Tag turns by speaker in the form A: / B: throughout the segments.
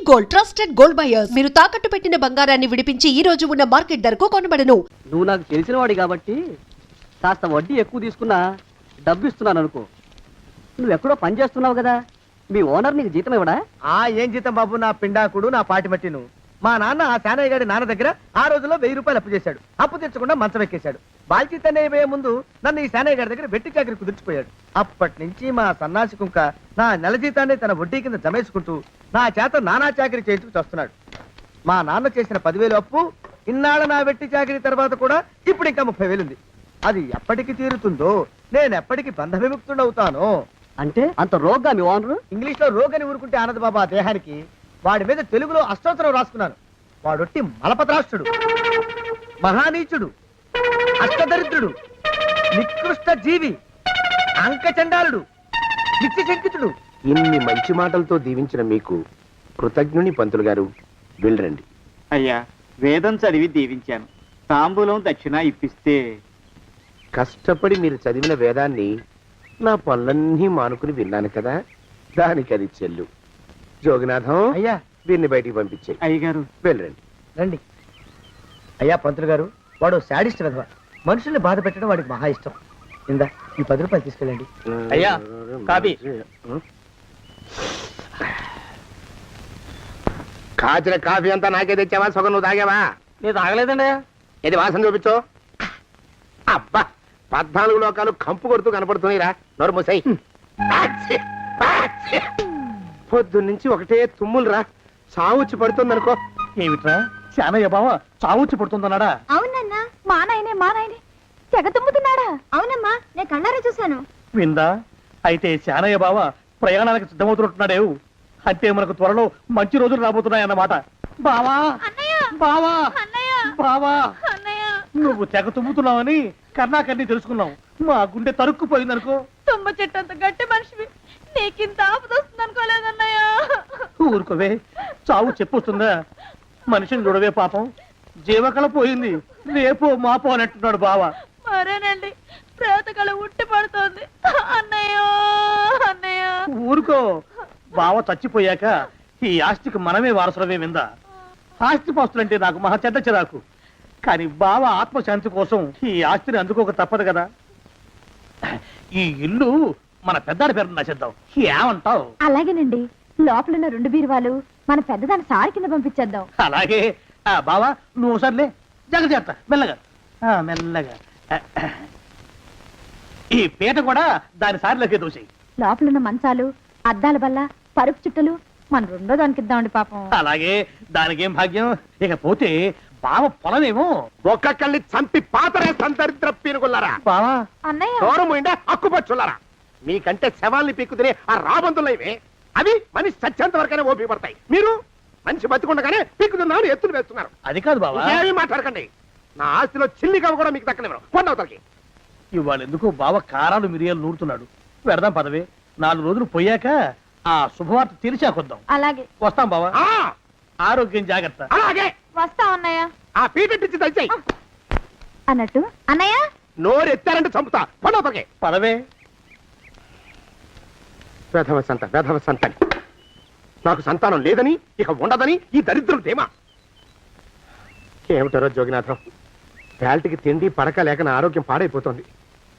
A: Gold trusted gold buyers. మీరు తాకట్టు పెట్టిన బంగారాన్ని విడిపించి ఈ రోజు ఉన్న మార్కెట్ ధరకు కొనబడను.
B: నువ్వు నాకు తెలిసిన వాడి కాబట్టి కాస్త వడ్డీ ఎక్కువ తీసుకున్నా డబ్బు ఇస్తున్నాను అనుకో. నువ్వు ఎక్కడో పని చేస్తున్నావు కదా, మీ ఓనర్ నీకు జీతం ఇవ్వడా?
C: ఏం జీతం బాబు, నా పిండాకుడు, నా పాటి మట్టిను. మా నాన్న ఆ శానయ్య గారి నాన్న దగ్గర ఆ రోజుల్లో 1000 రూపాయలు అప్పు చేశాడు. అప్పు తెచ్చకుండా మంచం ఎక్కేశాడు. బాల్చితనే అయిపోయే ముందు నన్ను ఈ శానయ్య గారి దగ్గర వెట్టి చాకరి కుదిర్చిపోయాడు. అప్పటి నుంచి మా సన్నాసి కుంక నా నెల జీతాన్ని తన వడ్డీ కింద జమేసుకుంటూ నా చేత నానా చాకరీ చేయించుకు వస్తున్నాడు. మా నాన్న చేసిన 10,000 అప్పు ఇన్నాళ్ళ నా వెట్టి చాకరీ తర్వాత కూడా ఇప్పుడు ఇంకా 30,000 ఉంది. అది ఎప్పటికి తీరుతుందో, నేను ఎప్పటికి బంధ విముక్తుడవుతానో.
B: అంటే అంత రోగ్గా మీ ఓనరు?
C: ఇంగ్లీష్ లో రోగని ఊరుకుంటే ఆనంద్ బాబా దేహానికి. వాడి మీద తెలుగులో అష్టోత్తరం రాసుకున్నాను. వాడొట్టి మలపత్రాష్ట్రుడు, మహానీచుడు, అష్టదరిద్రుడు, నికృష్ట జీవి, అంకచండాలుడు, నిత్య శంకితుడు.
D: ఇన్ని మంచి మాటలతో దీవించిన మీకు కృతజ్ఞుని పంతులు గారు. వెళ్ళరండి.
E: అయ్యా, వేదం చదివి దీవించాను. తాంబూలం దక్షిణ ఇప్పిస్తే.
D: కష్టపడి మీరు చదివిన వేదాన్ని నా పనులన్నీ మానుకుని విన్నాను కదా, దానికి అది చెల్లు. జోగినాథం,
C: అయ్యా
D: వీరిని బయటికి పంపించే.
E: అయ్యగారు
D: వెళ్ళరండి.
C: రండి. అయ్యా పంతులు గారు, వాడు శాడిస్ట్ విధవ. మనుషుల్ని బాధ పెట్టడం వాడికి మహా ఇష్టం. ఇందా ఈ 10 రూపాయలు తీసుకెళ్ళండి.
B: అయ్యా, కాపీ.
D: కాచిన కాఫీ అంతా నాకే తెచ్చావా? సగం నువ్వు తాగావా?
B: నేను తాగలేదండి.
D: ఇది వాసన చూపించు. అబ్బా, 14 లోకాలు కంపు కొడుతూ కనపడుతున్నాయిరా. నోరు మూసాయి. పొద్దున్నుంచి ఒకటే తుమ్ములురా. సావుచ్చి పడుతుంది అనుకో.
C: ఏమిట్రా శానయ్య బావ చావుచ్చి పడుతుందన్నాడా?
F: అవునన్నా, మా నాయనే తెగ తుమ్ముతున్నాడా? అవునమ్మా, నేను కళ్ళారా చూశాను.
C: విందా? అయితే శానయ్య బావ ప్రయాణానికి సిద్ధమవుతున్నట్టున్నాడేవు. అంటే మనకు త్వరలో మంచి రోజులు రాబోతున్నాయన్నమాట. బావా బావా బావా, నువ్వు తెగ తుమ్ముతున్నావని కర్ణాకర్ణి తెలుసుకున్నావు. మా గుండె తరుక్కుపోయిందనుకో.
F: తుమ్మ చెట్టు అంత గట్టి మనిషివి, నీకింత ఆపద వస్తుంది అనుకోలేదన్నయ్య.
C: ఊరుకోవే, చావు చెప్పొస్తుందా? మనిషిని చూడవే పాపం, జీవకళ పోయింది. రేపో మాపో అంటున్నాడు బావ.
F: మరేనండి, ప్రేతకళ ఉట్టి పడుతోంది అన్నయ్య.
C: ఊరుకో, బావ చచ్చిపోయాక ఈ ఆస్తికి మనమే వారసులమే. విందా? ఆస్తి పాస్తులంటే నాకు మహా చెడ్డ చిరాకు. కానీ బావ ఆత్మశాంతి కోసం ఈ ఆస్తిని అందుకోక తప్పదు కదా. ఈ ఇల్లు మన పెద్దాడి పేరు నచ్చేద్దాం. ఏమంటావు?
F: అలాగేనండి, లోపలున్న 2 బీరువాలు మన పెద్దదాన్ని సారి కింద పంపించేద్దాం.
C: అలాగే. బావా నువ్వు సర్లే, జాగ్రత్త, మెల్లగా మెల్లగా. ఈ పీట కూడా దాని సారిలోకి దూసేయి.
F: లోపలున్న మంచాలు, అద్దాల బల్ల, పరుపు చుట్టలు మన 2వ దానికి ఇద్దామండి పాపం.
C: అలాగే, దానికేం భాగ్యం. ఇకపోతే బావ పొలమేమో
D: ఒక్కొక్కల్ని చంపి పాతరేస్తాను దరిద్ర పీనుకున్నారా.
C: బావా.
F: అన్నయ్య,
D: దూరం ఉండే అక్కుపచ్చులారా. మీకంటే శవాల్ని పీక్కుతినే ఆ రాబందులు ఇవే. అవి మనిషి చచ్చేంత వరకైనా ఓపిక పడతాయి. మీరు మనిషి బతికుండగానే పీక్కుతున్నామని ఎత్తులు వేస్తున్నారు.
C: అది కాదు బావా.
D: ఏమీ మాట్లాడకండి. నా ఆస్తిలో చిల్లిగా కూడా మీకు దక్కనివ్వరు. కొండవతలకి.
C: ఇవాళ ఎందుకో బావ కారాలు మిరియాలు నూరుతున్నాడు. పెడదాం పదవే. 4 రోజులు పోయాక ఆ శుభవార్త తెలిసాకొద్దాం.
F: అలాగే.
C: వస్తాం బావా. ఆరోగ్యం జాగ్రత్త.
D: అలాగే.
F: వస్తా అన్నయ్య.
D: ఆ పీటెట్టించి దయచేయి.
F: అన్నట్టు అన్నయ్య,
D: నోరు ఎత్తారంటే చంపుతా. కొండవతలకి.
C: పదవే.
D: వేధవ సంతానం. నాకు సంతానం లేదని, ఇక ఉండదని ఈ దరిద్రులు ధీమా. ఏమిటారో జోగినాథం, వేల్టికి తిండి పడక లేక నా ఆరోగ్యం పాడైపోతుంది.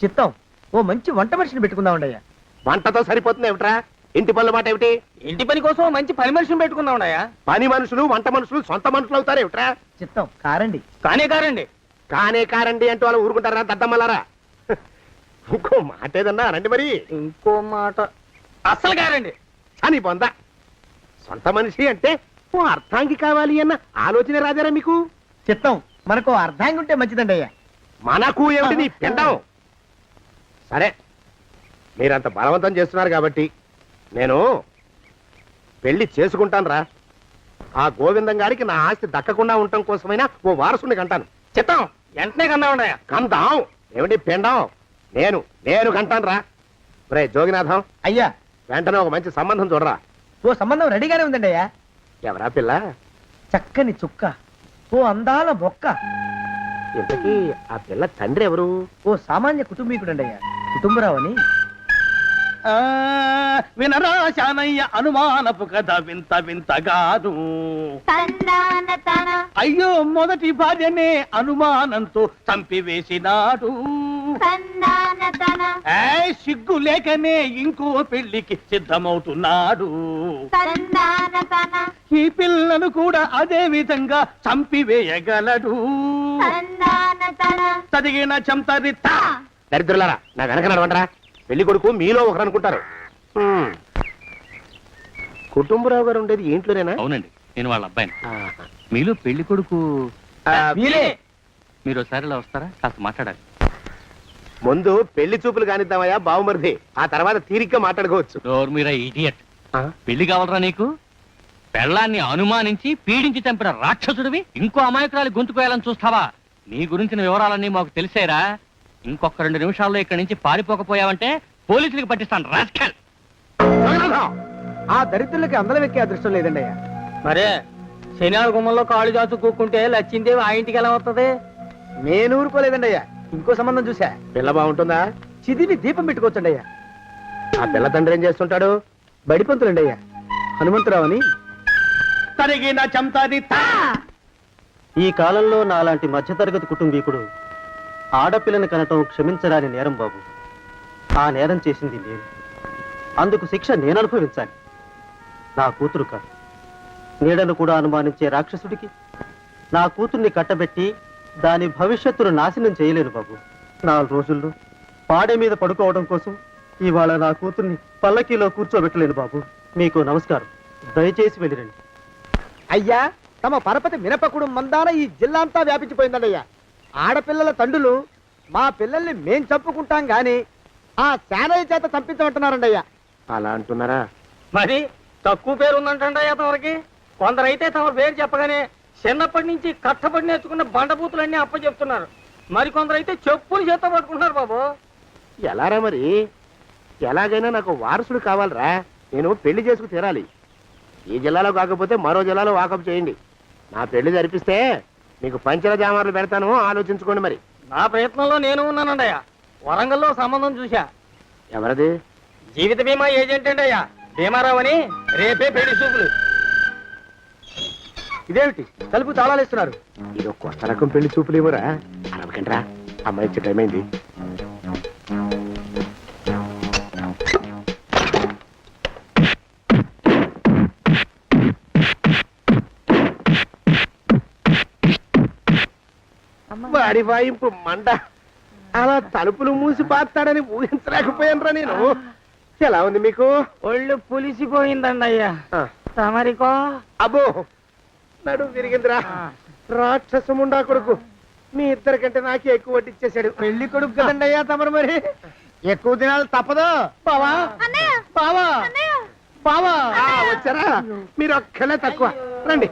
C: చిత్తం, ఓ మంచి వంట మనిషిని పెట్టుకుందామండయ్యా.
D: వంటతో సరిపోతుంది ఏమిట్రా? ఇంటి పనుల మాట ఏమిటి?
B: ఇంటి పని కోసం మంచి పని మనిషిని పెట్టుకున్నావున్నాయా?
D: పని మనుషులు వంట మనుషులు సొంత మనుషులు అవుతారు ఏమిట్రా?
C: చిత్తం, కారండి.
B: కారండి.
D: కారండి అంటూ వాళ్ళు ఊరుకుంటారా దద్దమ్మలారా? ఇంకో మాట ఏదన్నా రండి మరి.
B: ఇంకో మాట అస్సలు కారండి.
D: అని పొందా. సొంత మనిషి అంటే ఓ అర్థాంగి కావాలి అన్న ఆలోచన రాజారా మీకు?
C: చిత్తం, మనకు అర్ధాంగి ఉంటే మంచిదండి అయ్యా.
D: మనకు ఏమిటి నీ పిండం? సరే, మీరంత బలవంతం చేస్తున్నారు కాబట్టి నేను పెళ్లి చేసుకుంటాను రా. ఆ గోవిందం గారికి నా ఆస్తి దక్కకుండా ఉండటం కోసమైనా ఓ వారసుని కంటాను.
B: చిత్తం, వెంటనే కన్నా ఉన్నాయా?
D: కందాం ఏమిటి పిండం? నేను కంటాను రా. రే జోగినాథం,
C: అయ్యా
D: వెంటనే ఒక మంచి సంబంధం చూడరా.
C: ఓ సంబంధం రెడీగానే ఉందండి అయ్యా.
D: ఎవరా పిల్ల?
C: చక్కని చుక్క, ఓ అందాల మొక్క.
D: ఇంతకీ ఆ పిల్ల తండ్రి ఎవరు?
C: ఓ సామాన్య కుటుంబీకుడండి అయ్యా, కుటుంబరావు అని.
G: వినరా శానయ్య అనుమానపు కథ వింత వింతగాదు. అయ్యో మొదటి భార్యనే అనుమానంతో చంపివేసినాడు. సిగ్గు లేకనే ఇంకో పెళ్లికి సిద్ధమవుతున్నాడు. ఈ పిల్లను కూడా అదే విధంగా చంపివేయగలడు. చదివిన చంతరిత
D: దరిద్రులారా నా వెనక నడవండరా. పెళ్లి కొడుకు మీలో ఒకరు అనుకుంటారు. కుటుంబరావు గారు ఉండేది ఏంట్లోనేనా?
H: అవునండి, నేను వాళ్ళ అబ్బాయిని. మీలో పెళ్లి కొడుకు మీరు ఒకసారి ఇలా వస్తారా? కాస్త మాట్లాడాలి.
D: ముందు పెళ్లి చూపులు కానిద్దామయ్యా బావుమరిది, ఆ తర్వాత తీరిగ్గా మాట్లాడుకోవచ్చు.
H: డోర్ మీరా ఇడియట్. పెళ్లి కావాలరా నీకు? పెళ్ళాన్ని అనుమానించి పీడించి చంపిన రాక్షసుడివి ఇంకో అమాయకురాలు గొంతుకోయాలని చూస్తావా? నీ గురించిన వివరాలన్నీ మాకు తెలిసేరా. ఇంకొక 2 నిమిషాల్లో ఇక్కడి నుంచి పారిపోకపోయావంటే పోలీసులకు పట్టిస్తాను. రాస్కల్.
C: ఆ దరిద్రులకి అందలం ఎక్కే అదృష్టం లేదండి అయ్యా.
B: మరే శనివారం గుమ్మంలో కాళ్ళు చాచు కూకుంటే లచ్చిందేవి ఆ ఇంటికి ఎలా వస్తుంది?
C: నేను ఊరుకోలేదండి అయ్యా. ఇంకో సంబంధం చూసా.
D: పిల్ల బాగుంటుందా?
C: చిదివి దీపం పెట్టుకోవచ్చండి అయ్యా.
D: ఆ పిల్ల తండ్రి ఏం చేస్తుంటాడు?
C: బడిపంతులండి అయ్యా. హనుమంతరావు అని.
G: తరిగిన చంతరిత.
B: ఈ కాలంలో నాలాంటి మధ్యతరగతి కుటుంబీకుడు ఆడపిల్లని కనటం క్షమించరాని నేరం బాబు. ఆ నేరం చేసింది నేను. అందుకు శిక్ష నేను అనుభవించాలి. నా కూతురు కాదు. నీడను కూడా అనుమానించే రాక్షసుడికి నా కూతుర్ని కట్టబెట్టి దాని భవిష్యత్తును నాశనం చేయలేను బాబు. 4 రోజుల్లో పాడే మీద పడుకోవడం కోసం ఇవాళ నా కూతుర్ని పల్లకీలో కూర్చోబెట్టలేను బాబు. మీకు నమస్కారం. దయచేసి వెళ్ళిరండి. అయ్యా, తమ పరపతి మినపకుడు మందాన ఈ జిల్లా అంతా వ్యాపించిపోయిందండి అయ్యా. ఆడపిల్లల తండ్రులు మా పిల్లల్ని మేం చంపుకుంటాం గాని ఆ శానయ్య చేత చంపించమంటున్నారండి అయ్యా.
D: అలా అంటున్నారా?
B: మరి తక్కువ పేరు ఉందంటే తమరికి. కొందరైతే తమ పేరు చెప్పగానే చిన్నప్పటి నుంచి కట్టబడి నేర్చుకున్న బండబూతులన్నీ అప్పచెప్తున్నారు. మరి కొందరైతే చెప్పులు చేత పట్టుకుంటున్నారు బాబు.
D: ఎలారా మరి? ఎలాగైనా నాకు వారసుడు కావాలరా. నేను పెళ్లి చేసుకు తీరాలి. ఈ జిల్లాలో కాకపోతే మరో జిల్లాలో వాకప్ చేయండి. నా పెళ్లి జరిపిస్తే మీకు పంచల జామార్లు పెడతాను, ఆలోచించుకోండి. మరి
B: నా ప్రయత్నంలో నేను ఉన్నానండయ్యా. వరంగల్లో సంబంధం చూశా.
D: ఎవరది?
B: జీవిత బీమా ఏజెంట్ అండి అయ్యా, భీమారావు అని. రేపే పెళ్లి చూపులు.
C: ఇదేమిటి తలుపు తాళాలు ఇస్తున్నారు?
D: ఇది ఒక కొత్త రకం పెళ్లి చూపులు ఇవ్వరా? అరవకండి రా, అమ్మాయి ఇచ్చే టైం అయింది. వాడి వాయింపు మండ. అలా తలుపులు మూసి పాతాడని ఊహించలేకపోయానురా నేను. ఎలా ఉంది మీకు?
B: ఒళ్ళు పులిసిపోయిందండి అయ్యా. తమరికో?
D: అబ్బో, నడు తిరిగిందిరా. రాక్షసముండా కొడుకు మీ ఇద్దరికంటే నాకే ఎక్కువ వడ్డిచ్చేశాడు.
C: పెళ్లి కొడుకు కదండి అయ్యా తమరు. మరి ఎక్కువ దినాలు తప్పదు. బావా బావా బావా
D: వచ్చారా? మీరు ఒక్కలే తక్కువ. రండి.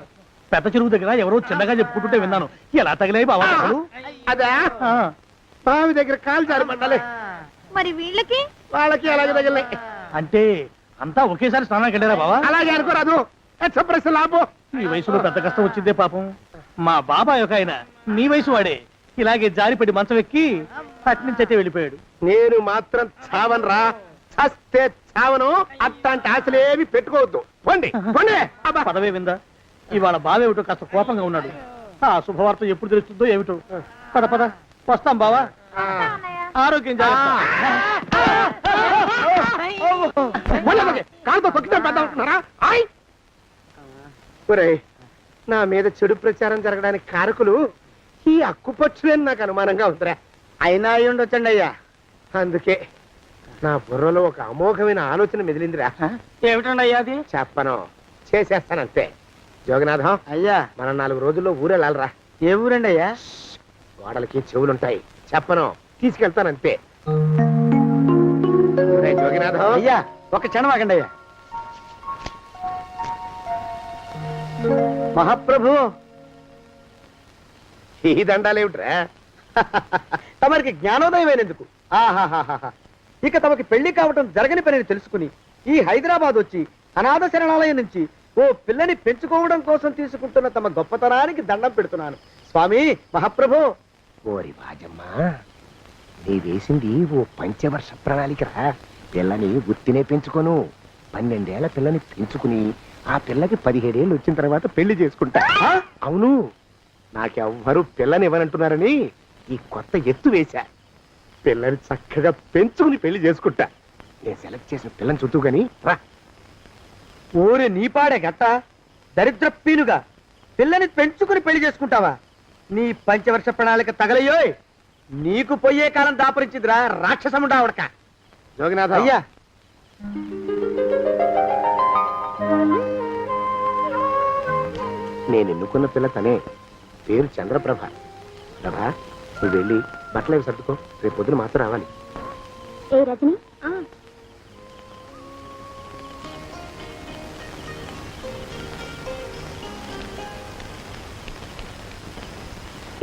G: పెద్ద చెరువు దగ్గర ఎవరో చిన్నగా చెప్పుకుంటుంటే విన్నాను. ఎలా తగిలాయి బావా?
D: అదా బావి దగ్గర కాలు జారి పడ్డాలి.
F: మరి వీళ్ళకి
D: వాళ్ళకి అలాగే తగిలి.
G: అంటే అంతా ఒకేసారి స్నానానికి వెళ్ళారా బావా?
D: అలాగే అనుకోరాదు. ప్రశ్న లాభం.
G: ఈ వయసులో పెద్ద కష్టం వచ్చిందే పాపం. మా బాబాయ్ ఒక ఆయన నీ వయసు వాడే ఇలాగే జారిపడి మంచం ఎక్కి అట్నుంచి అయితే వెళ్ళిపోయాడు.
D: నేను మాత్రం చావను రా. చస్తే చావను. అట్లాంటి ఆశలేవి పెట్టుకోవద్దు. పండి పండి.
G: పదవే విందా. ఇవాళ బావేమిటో కాస్త కోపంగా ఉన్నాడు. ఆ శుభవార్త ఎప్పుడు తెలుస్తుందో ఏమిటో. పద పద వస్తాం బావా. ఆరోగ్యం జాగ్రత్త.
D: కాలుతో తొక్కితే పెద్ద ఉంటున్నారా? నా మీద చెడు ప్రచారం జరగడానికి కారకులు ఈ అక్కుపచ్చులేని నాకు అనుమానంగా ఉందిరా.
C: అయినా అయి ఉండొచ్చండి అయ్యా.
D: అందుకే నా బుర్రలో ఒక అమోఘమైన ఆలోచన మెదిలిందిరా.
B: ఏమిటండి అయ్యా అది?
D: చెప్పను, చేసేస్తానంతే. జోగనాథం
C: అయ్యా,
D: మనం 4 రోజుల్లో ఊరెళ్ళాలరా.
C: ఏ ఊరండి అయ్యా?
D: గోడలకి చెవులుంటాయి. చెప్పను, తీసుకెళ్తానంతే. జోగినాథం
C: అయ్యా, ఒక క్షణం ఆగండి అయ్యా. మహాప్రభు,
D: ఈ దండాలేమిట్రా?
C: తమరికి జ్ఞానోదయమైనందుకు ఆహాహాహా. ఇక తమకి పెళ్లి కావటం జరగని పనిని తెలుసుకుని ఈ హైదరాబాద్ వచ్చి అనాథ శరణాలయం నుంచి ఓ పిల్లని పెంచుకోవడం కోసం తీసుకుంటున్న తమ గొప్పతనానికి దండం పెడుతున్నాను. స్వామి మహాప్రభు.
D: ఓరి బాజమ్మ, నీ వేసింది ఓ పంచవర్ష ప్రణాళికరా. పిల్లని గుర్తినే పెంచుకోను. 12 ఏళ్ల పిల్లని పెంచుకుని ఆ పిల్లకి 17 ఏళ్ళు వచ్చిన తర్వాత పెళ్లి చేసుకుంటా. అవును, నాకెవ్వరూ పిల్లని ఇవ్వనంటున్నారని ఈ కొత్త ఎత్తు వేశా. పిల్లని చక్కగా పెంచుకుని పెళ్లి చేసుకుంటా. నేను సెలెక్ట్ చేసిన పిల్లని చుట్టూ గాని రా.
C: ఓరే నీపాడే గట్ట దరిద్ర పీనుగా పిల్లని పెంచుకుని పెళ్లి చేసుకుంటావా? నీ పంచవర్ష ప్రణాళిక తగలయ్యోయ్. నీకు పోయే కాలం దాపరించిందిరా రాక్షసముండావడక.
D: జోగినాథ
C: అయ్యా
D: నేను ఎన్నుకున్న పిల్ల తనే. పేరు చంద్రప్రభ. ప్రభ, నువ్వు వెళ్ళి బట్టలు అవి సర్దుకో. రేపు పొద్దున మాత్రం రావాలి.
F: ఏ రజని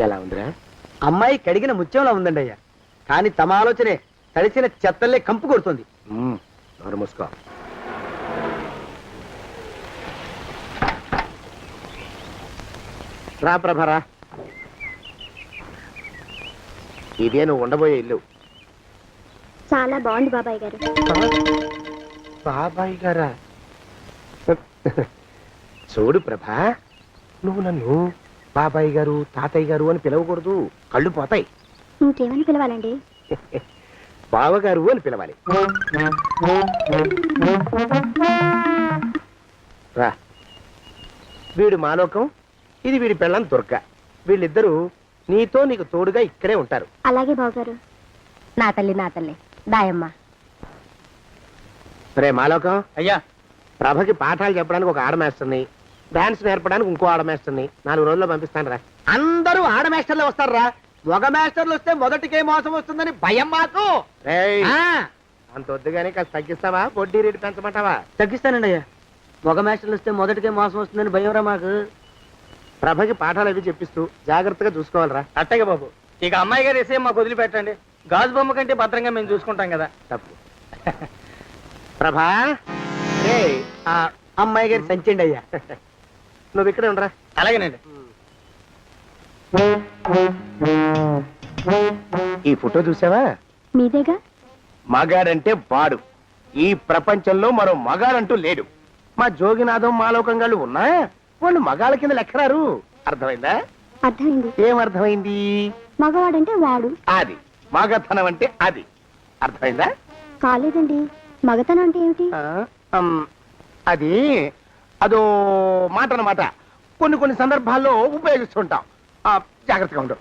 D: ఎలా ఉందిరా?
C: అమ్మాయి కడిగిన ముత్యంలా ఉందండి అయ్యా. కానీ తమ ఆలోచనే తడిసిన చెత్తల్లే కంపు కొడుతుంది.
D: నోరు మూసుకో. రా ప్రభరా, ఇదే నువ్వు ఉండబోయే ఇల్లు.
F: చాలా బాగుంది బాబాయ్ గారు.
D: బాబాయ్ గారా? చూడు ప్రభా, నువ్వు నన్ను బాబాయ్ గారు తాతయ్య గారు అని పిలవకూడదు, కళ్ళు పోతాయి.
F: ఇంకేమని పిలవాలండి?
D: బావగారు అని పిలవాలి. రా, వీడు మాలోకం, ఇది వీడి పెళ్ళం దుర్గ. వీళ్ళిద్దరూ నీతో నీకు తోడుగా ఇక్కడే ఉంటారు.
F: అలాగే బావగారు. నా తల్లి దాయమ్మ.
D: రే మాలోకం,
C: అయ్యా
D: ప్రభకి పాఠాలు చెప్పడానికి ఒక ఆడమేస్తుంది, డాన్స్ నేర్పడానికి ఇంకో ఆడమేస్తుంది. 4 రోజుల్లో పంపిస్తాను రా.
C: అందరూ ఆడ మాస్టర్లు వస్తారా? మగ మాస్టర్లు వస్తే మొదటికే మోసం వస్తుందని భయం మాకు.
D: రేయ్,
C: ఆ,
D: అంత వద్దుగానే కాస్త తగ్గిస్తావా? వడ్డీ రేటు పెంచమంటావా?
C: తగ్గిస్తానండి అయ్యా. మగ మాస్టర్లు వస్తే మొదటికే మోసం వస్తుందని భయంరా మాకు.
D: ప్రభకి పాఠాలు అవి చెప్పిస్తూ జాగ్రత్తగా చూసుకోవాలరా.
G: అట్టగే బాబు, ఇక అమ్మాయి గారు వేసే మాకు వదిలిపెట్టండి. గాజు బొమ్మ కంటే భద్రంగా మేము చూసుకుంటాం కదా.
D: తప్పు. ప్రభా, రేయ్,
C: ఆ అమ్మాయి గారి సంచండి అయ్యా.
D: నువ్వు ఇక్కడే ఉండరా.
G: అలాగేనండి.
D: ఈ ఫోటో చూసావా?
F: మీదేగా.
D: మగాడంటే వాడు. ఈ ప్రపంచంలో మరో మగాడంటూ లేడు. మా జోగినాథం మాలోకంగాళ్ళు ఉన్నా వాళ్ళు మగాళ్ళ కింద లెక్కరారు. అర్థమైందా?
F: అర్థమైంది.
D: ఏం అర్థమైంది?
F: మగవాడంటే వాడు.
D: అది మగతనం అంటే అది. అర్థమైందా?
F: కాలేదండి. మగతనం అంటే ఏమిటి?
D: అది అదో మాట అన్నమాట. కొన్ని సందర్భాల్లో ఉపయోగిస్తుంటాం. జాగ్రత్తగా ఉండు.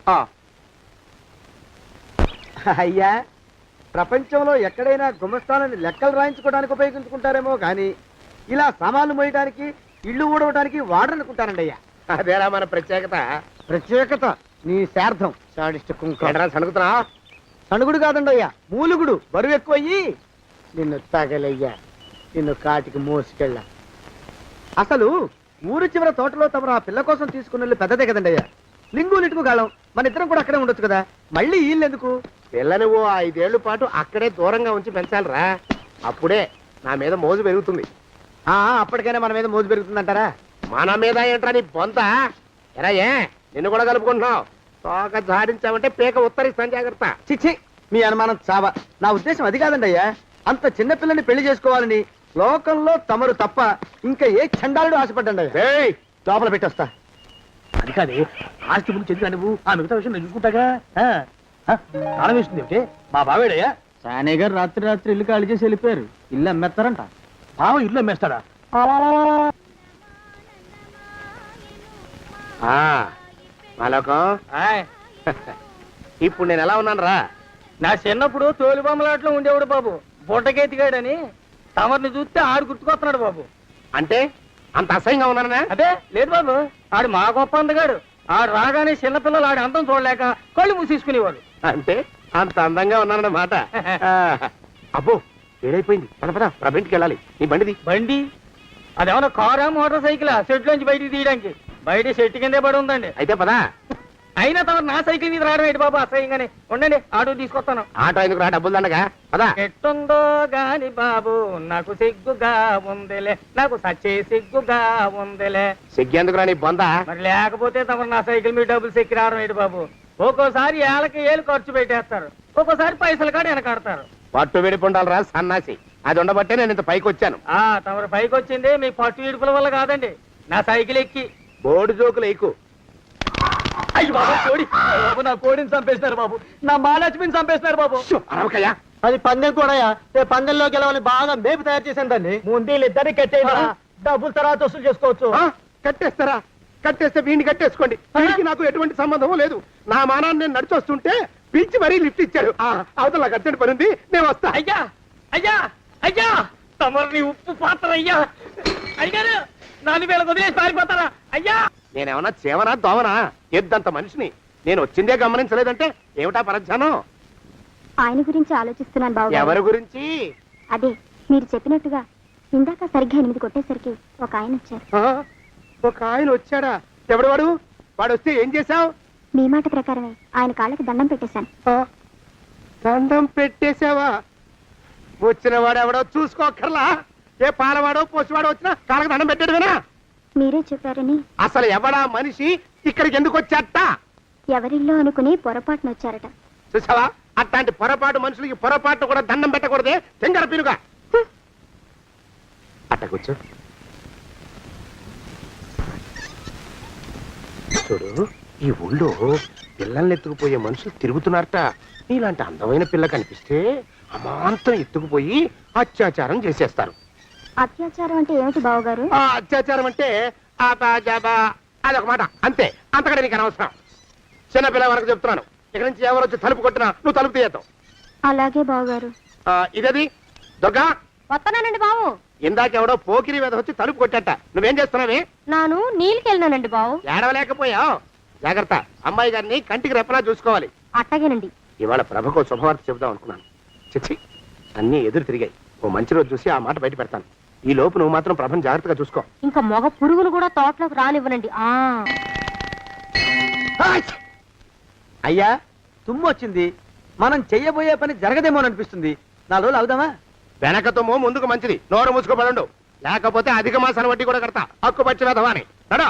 C: అయ్యా, ప్రపంచంలో ఎక్కడైనా గుమస్థానాన్ని లెక్కలు రాయించుకోవడానికి ఉపయోగించుకుంటారేమో కానీ ఇలా సామాన్లు మోయడానికి, ఇల్లు ఊడవడానికి వాడనుకుంటానండి అయ్యా.
D: అదేరా మన ప్రత్యేకత.
C: ప్రత్యేకత నీ శార్థం. సాడిస్ట్ కుంక.
D: సనుగుతున్నా?
C: సణుగుడు కాదండి అయ్యా, మూలుగుడు. బరువు ఎక్కువయ్యి నిన్ను తగలయ్యా, నిన్ను కాటికి మోసుకెళ్ళా. అసలు ఊరు చివర తోటలో తమరు ఆ పిల్ల కోసం తీసుకున్న పెద్దదే కదండి అయ్యా. లింగు లిటుకు గాలం. మన ఇద్దరం కూడా అక్కడే ఉండొచ్చు కదా. మళ్ళీ వీళ్ళు ఎందుకు?
D: పిల్లని ఓ 5 ఏళ్ల పాటు అక్కడే దూరంగా ఉంచి పెంచాలిరా. అప్పుడే నా మీద మోజు పెరుగుతుంది.
C: అప్పటికైనా మన మీద మోజు పెరుగుతుందంటారా?
D: మన మీద ఏంట్రా నీ బొంత? ఎరా, ఏ నిన్ను కూడా కలుపుకుంటున్నావు? తోక జాడించావంటే పీక ఉత్తరిస్తాను, జాగ్రత్త.
C: చిచ్చి, మీ అనుమానం చావా. నా ఉద్దేశం అది కాదండి అయ్యా. అంత చిన్న పిల్లని పెళ్లి చేసుకోవాలని లోకంలో తమరు తప్ప ఇంకా ఏ చండాలుడు ఆశపడ్డండి అయ్యా.
D: ఏయ్,
C: లోపల పెట్టొస్తా.
G: అది కాదే, ఆస్తి ముందు చెందుగా నువ్వు ఆ మిగతా విషయం నేను చూసుకుంటాగా. తాళం వేస్తుంది ఏమిటి? మా బావేడయ్యా. సానే గారు రాత్రి ఇల్లు ఖాళీ చేసి వెళ్ళిపోయారు. ఇల్లు అమ్మేస్తారంట. బావ ఇల్లు అమ్మేస్తాడా?
D: మాలోకం, ఇప్పుడు నేను ఎలా ఉన్నాను రా?
G: నా చిన్నప్పుడు తోలు బొమ్మలాట్లో ఉండేవాడు బాబు, బుట్టకెత్తిగాడని. తమరిని చూస్తే ఆడు గుర్తుకొస్తున్నాడు బాబు.
D: అంటే అంత అసహ్యంగా ఉన్నానా?
G: అదే లేదు బాబు, ఆడు మా గొప్ప అందగాడు. ఆడు రాగానే చిన్నపిల్లలు ఆడి అందం చూడలేక కళ్ళు మూసేసుకునేవాడు.
D: అంటే అంత అందంగా ఉన్నానన్నమాట. అబ్బో, ఏడైపోయింది. పద ప్రబింటికి వెళ్ళాలి. నీ బండిది.
G: బండి అదేమన్నా కారా మోటార్ సైకిల్? సెట్ లోంచి బయటికి తీయడానికి బయట చెట్టు కిందే పడి ఉందండి.
D: అయితే పదా.
G: అయినా తమరు నా సైకిల్ మీద రావడం ఏంటి బాబు? అసహ్యంగానే ఉండండి, ఆటో తీసుకొస్తాను.
D: ఆటో ఎందుకు రా, డబ్బులు దండగా. పదా.
G: ఎట్టుందో గాని బాబు నాకు సిగ్గుగా ఉందిలే, నాకు సచ్చే సిగ్గుగా ఉందిలే.
D: సిగ్గెందుకు రా నీ బొంద?
G: మరి లేకపోతే తమరు నా సైకిల్ మీద డబ్బులు సెక్కి రావడం ఏంటి బాబు? ఒక్కోసారి ఏళ్ళకి ఏళ్ళు ఖర్చు పెట్టేస్తారు, ఒక్కోసారి పైసలు కాడ వెనకాడతారు.
D: పట్టు విడిపుండాలరా సన్నాసి. అది ఉండబట్టే నేను ఇంత పైకి వచ్చాను.
G: తమరు పైకి వచ్చింది మీ పట్టు ఇడుపుల వల్ల కాదండి, నా సైకిల్ ఎక్కి.
D: బోర్డు జోకులు ఎక్కువ.
G: అయ్యి బాబు కోడి, బాబు నా కోడిని చంపేస్తున్నారు బాబు, నా మహాలక్ష్మిని చంపేస్తున్నారు బాబు.
D: అరవకయ్యా.
C: అది పందెం కూడా పందెంలో గెలవని బాగా మేపు తయారు చేశాను దాన్ని. ముందు వీళ్ళిద్దరిని కట్టేయరా, డబ్బులు తర్వాత వసూలు చేసుకోవచ్చు.
D: కట్టేస్తారా? కట్టేస్తే వీడిని కట్టేసుకోండి. వీడికి నాకు ఎటువంటి సంబంధం లేదు. నా మానాన్ని నేను నడిచొస్తుంటే పిలిచి మరీ లిఫ్ట్ ఇచ్చాడు. అవతల నాకు అర్జెంట్ పని ఉంది, నేను వస్తా.
G: అయ్యా అయ్యా అయ్యా, తమరిని ఉప్పు పాత్ర అయ్యా. అయ్యారు నాలుగు వేల వదిలేసి పారిపోతారా అయ్యా?
D: నేనేమన్నా చేవనా దోవనా? ఎద్దంత మనిషిని. నేను వచ్చిందే గమనించలేదంటే ఏమిటా పరధ్యానం?
F: ఆయన గురించి ఆలోచిస్తున్నాను బాబు.
D: ఎవరి గురించి?
F: అదే మీరు చెప్పినట్టుగా ఇందాక సరిగ్గా 8 కొట్టేసరికి ఒక ఆయన వచ్చారు.
D: ఒక ఆయన వచ్చాడా? ఎవడు వాడు? వాడు వస్తే ఏం చేశావు?
F: మీ మాట ప్రకారమే ఆయన కాళ్ళకి దండం పెట్టేశాను.
D: దండం పెట్టేశావా? వచ్చిన వాడు ఎవడో చూసుకోకర్లా. ఏ పాలవాడో పోసివాడో వచ్చినా కాళ్ళకి దండం పెట్టాడువేనా?
F: మీరే చెప్పారని.
D: అసలు ఎవడా మనిషి? ఇక్కడికి ఎందుకు వచ్చాట?
F: ఎవరిల్లో అనుకుని పొరపాటున వచ్చారట.
D: చూసావా, అట్లాంటి పొరపాటు మనుషులకి పొరపాటు కూడా దండం పెట్టకూడదే. తెంగర పిరుగా అట్ట కూర్చో. చూడు, ఈ ఊళ్ళో పిల్లల్ని ఎత్తుకుపోయే మనుషులు తిరుగుతున్నారట. నీలాంటి అందమైన పిల్ల కనిపిస్తే అమాంతం ఎత్తుకుపోయి అత్యాచారం చేసేస్తారు.
F: అత్యాచారం అంటే ఏమిటి బావగారు?
D: ఆ అత్యాచారం అంటే అదొక మాట అంతే. అంతకంటే నీకు అనవసరం. చిన్నపిల్ల వరకు చెప్తున్నాను. ఇక్కడ నుంచి ఎవరు వచ్చి తలుపు కొట్టినా నువ్వు తలుపు తీయతావు.
F: అలాగే బావగారు.
D: ఇదది దొంగ.
F: వస్తానండి బావు.
D: ఇందాకెవడో పోకిరి మీద వచ్చి తలుపు కొట్టట. నువ్వేం చేస్తున్నావే?
F: నాను నీళ్ళకి వెళ్ళినానండి బావు.
D: ఏడవలేకపోయావు. జాగ్రత్త, అమ్మాయి గారిని కంటికి రెప్పలా చూసుకోవాలి.
F: అట్టగేనండి.
D: ఇవాళ ప్రభకు శుభవార్త చెబుదాం అనుకున్నాను. చిచ్చి, అన్నీ ఎదురు తిరిగాయి. ఓ మంచి రోజు చూసి ఆ మాట బయట పెడతాను. ఈ లోపు నువ్వు మాత్రం ప్రభను జాగ్రత్తగా చూసుకో.
F: ఇంకా మగ పురుగులు కూడా తోటలోకి రానివ్వనండి.
C: అయ్యా, తుమ్ము వచ్చింది. మనం చెయ్యబోయే పని జరగదేమో అనిపిస్తుంది. 4 రోజులు అవుదామా?
D: వెనకతోమో ముందుకు మంచిది. నోరు మూసుకోబడండు, లేకపోతే అధిక మాసాల వడ్డీ కూడా కడతా. హక్కు పచ్చి వేధవా అని నడా.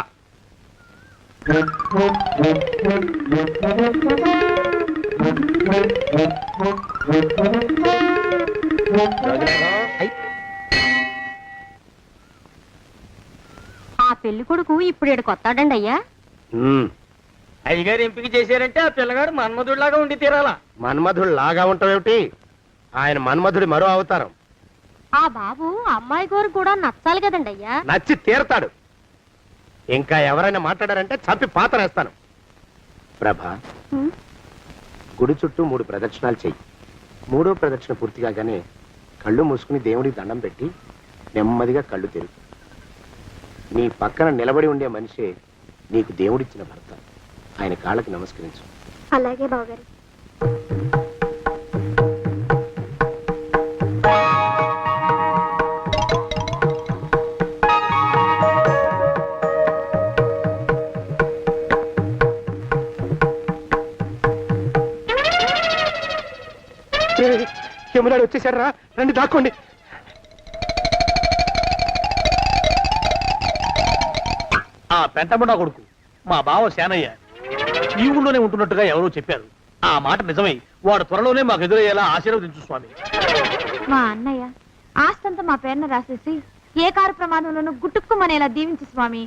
F: ఆ పెళ్లి కొడుకు ఇప్పుడు ఇక్కడికి వస్తాడండి అయ్యా.
G: అయ్యగారు ఎంపిక చేశారంటే ఆ పిల్లగాడు మన్మధుడిలాగా ఉండి తీరాలా.
D: మన్మధుడు లాగా ఉంటావేమిటి? ఆయన మన్మధుడి మరో అవతారం.
F: ఆ బాబు అమ్మాయి గారు కూడా నచ్చాలి కదండి అయ్యా.
D: నచ్చి తీరతాడు. ఇంకా ఎవరైనా మాట్లాడారంటే చంపి పాతరేస్తాను. ప్రభా, గుడి చుట్టూ 3 ప్రదక్షిణాలు చెయ్యి. 3వ ప్రదక్షిణ పూర్తి కాగానే కళ్ళు మూసుకుని దేవుడికి దండం పెట్టి నెమ్మదిగా కళ్ళు తెరుగు. నీ పక్కన నిలబడి ఉండే మనిషే నీకు దేవుడిచ్చిన భర్త. ఆయన కాళ్ళకి నమస్కరించు.
F: అలాగే బావగారు.
D: యమునాడు వచ్చేసారా? రండి దాక్కోండి.
G: ఆ పెంటముడా కొడుకు మా బావ శానయ్య ఈ ఊళ్ళోనే ఉంటున్నట్టుగా ఎవరో చెప్పారు. ఆ మాట నిజమై వాడు త్వరలోనే మాకు ఎదురయ్యేలా ఆశీర్వదించు స్వామి.
F: మా అన్నయ్య ఆస్తంతా మా పేరున రాసేసి ఏ కారు ప్రమాదంలోనూ గుట్టుక్కుమనేలా దీవించు స్వామి.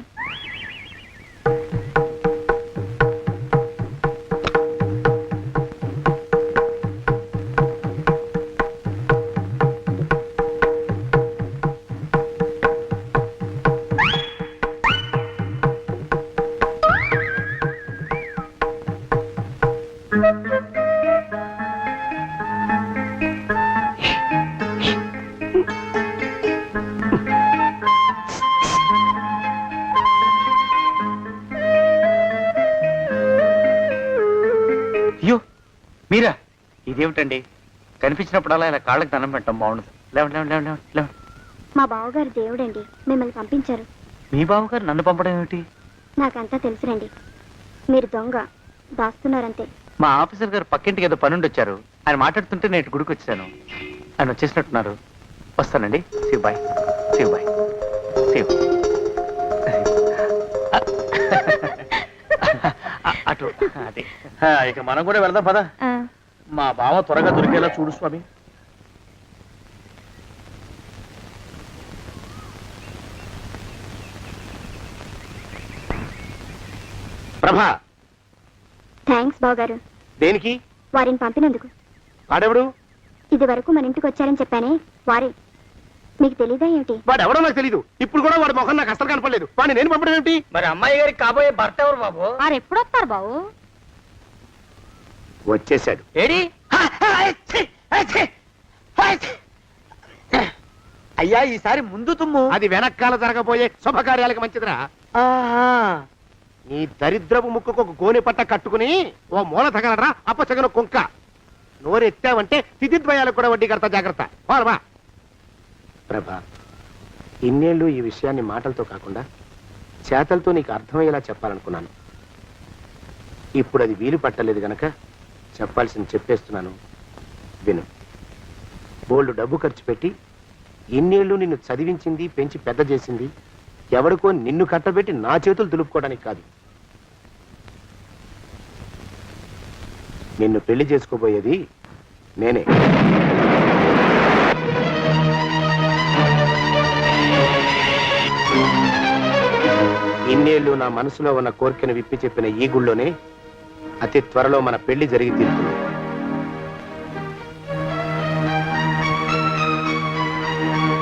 E: అయ్యో మీరా? ఇదేమిటండి, కనిపించినప్పుడల్లా ఇలా కాళ్ళకి దండం పెట్టడం బాగుండదు. లేవండి లేవండి లేవండి లేవండి.
F: మా బావగారు దేవుడండి, మిమ్మల్ని పంపించారు.
E: మీ బావగారు నన్ను పంపడం ఏమిటి?
F: నాకంతా తెలుసురండి. మీరు దొంగ దాస్తున్నారంతే.
E: మా ఆఫీసర్ గారు పక్కింటికి ఏదో పనుండి వచ్చారు. ఆయన మాట్లాడుతుంటే నేను గుడికి వచ్చాను. ఆయన వచ్చేసినట్టున్నారు. వస్తానండి. శివ్ బాయ్. శివ్ బాయ్. శివ్. అటు అదే.
G: ఇక మనం కూడా వెళ్దాం పద. మా బావ త్వరగా దొరికేలా చూడు స్వామి.
D: ప్రభా,
F: థ్యాంక్స్ బావగారు,
D: దేనికి?
F: వారిని పంపినందుకు.
D: వాడెవడు?
F: ఇది వరకు మన ఇంటికి వచ్చారని చెప్పానే వారే. మీకు తెలీదా ఏమిటి?
D: వాడెవడో నాకు తెలీదు. ఇప్పుడు కూడా వాడి మొహం నాకు అసలు కనపడలేదు. వాడిని నేను పంపడం ఏమిటి?
C: మరి అమ్మాయి గారికి కాబోయే భర్త ఎవరు బాబు?
F: వారు ఎప్పుడు వస్తారు బావు?
D: వచ్చేసాడు.
C: ఏడి? అయ్యా, ఈసారి ముందు తుమ్ము.
D: అది వెనకాల జరగబోయే శుభకార్యాలకు మంచిదిరా. నీ దరిద్రపు ముక్కుకు ఒక గోనె పట్ట కట్టుకుని ఓ మూల తగలరా అప్పచగను కుంక. నోరెత్తావంటే తిథిద్వయాలకు కూడా వడ్డీ కడతా, జాగ్రత్త. పోరమా. ప్రభా, ఇన్నేళ్ళు ఈ విషయాన్ని మాటలతో కాకుండా చేతలతో నీకు అర్థమయ్యేలా చెప్పాలనుకున్నాను. ఇప్పుడు అది వీలు పట్టలేదు గనక చెప్పాల్సింది చెప్పేస్తున్నాను, విను. బోల్డు డబ్బు ఖర్చు పెట్టి ఇన్నేళ్ళు నిన్ను చదివించింది, పెంచి పెద్ద చేసింది ఎవడికో నిన్ను కట్టబెట్టి నా చేతులు దులుపుకోవడానికి కాదు. నిన్ను పెళ్లి చేసుకోబోయేది నేనే. ఇన్నేళ్ళు నా మనసులో ఉన్న కోరికను విప్పి చెప్పిన ఈ గుళ్ళోనే అతి త్వరలో మన పెళ్లి జరిగి తీరుతుంది.